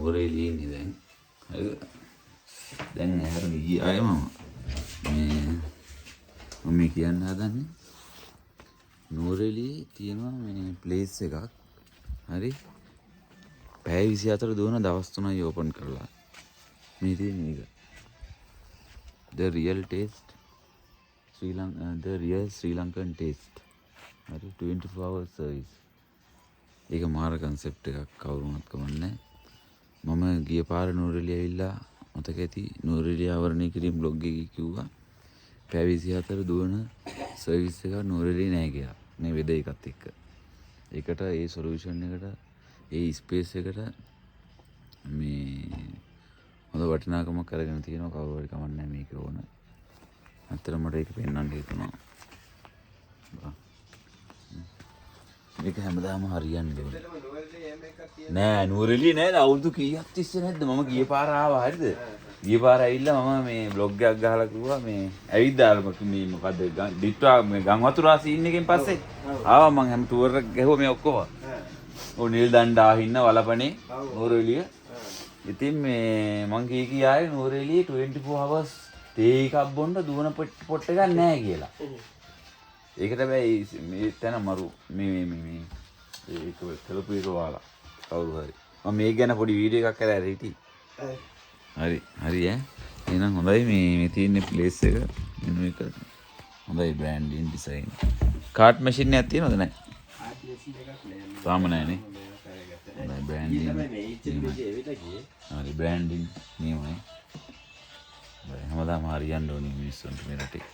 නෝරේලියේ ඉන්නේ දැන්. හරිද? දැන් ඇහැරගෙන ගියේ ආයේ මම කියන්න හදන්නේ නෝරේලියේ තියෙනවා මේ ප්ලේස් එකක්. හරි? පැය 24 දුවන දවස් 3යි ඕපන් කරලා. මේ තියෙන එක. The real taste the real Sri Lankan taste. හරි 24 hours service. ඒක මාර concept එකක් කවුරුණත් කමන්නේ. මම ගිය පාර නෝරෙලිය ඇවිල්ලා මතක ඇති නෝරෙලිය ආවරණය කිරීම බ්ලොග් එකේ කිව්වා. පැය 24 දුවන සර්විස් එකක් නෝරෙලිය නැහැ කියලා. මේ වෙද එකත් එක්ක. ඒකට ඒ සොලියුෂන් එකට ඒ ස්පේස් එකට මේ හොඳ වටිනාකමක් කරගෙන තියෙනවා කවුරු හරි කමන්නේ මේක ඕන. අතන මට ඒක පෙන්වන්න හිතුණා. මේක හැමදාම හරියන්නේ නෑ නූරෙලිය නෑ අවුරුදු කීයක් තිස්සේ නැද්ද මම ගිය පාර ආවා හරිද ගිය පාර ඇවිල්ලා මම මේ බ්ලොග් එකක් ගහලා කිව්වා මේ ඇවිද්දාල මේ මොකද්ද ඩිට්වා මේ ගම් වතුරා සීන් එකෙන් පස්සේ ආවා මම හැම ටුවර් එක ගහුවා මේ ඔක්කොම ඔය නිල් දණ්ඩා හින්න වලපනේ නූරෙලිය ඉතින් මේ මං කී ආයේ නූරෙලිය 24 hours තේ එකක් බොන්න දුවන පොට් එකක් නැහැ කියලා ඒකට බෑ මේ තැන මරු මේ ඒක කළපු එක වාලා කවුරු හරි මම මේක ගැන පොඩි වීඩියෝ එකක් කරලා හිටි හරි එහෙනම් හොඳයි මේ තියෙන ප්ලේස් එක මෙන්න මේක හොඳයි බ්‍රෑන්ඩින් ඩිසයින් කාට් මැෂින් එකක් තියෙනවද නැහැ කාට් මැෂින් එකක් නෑ තාම නෑනේ හොඳයි බ්‍රෑන්ඩින් හරි බ්‍රෑන්ඩින් නියමයි හැමදාම හරියන්න ඕනේ මිනිස්සුන්ට මේ රටේ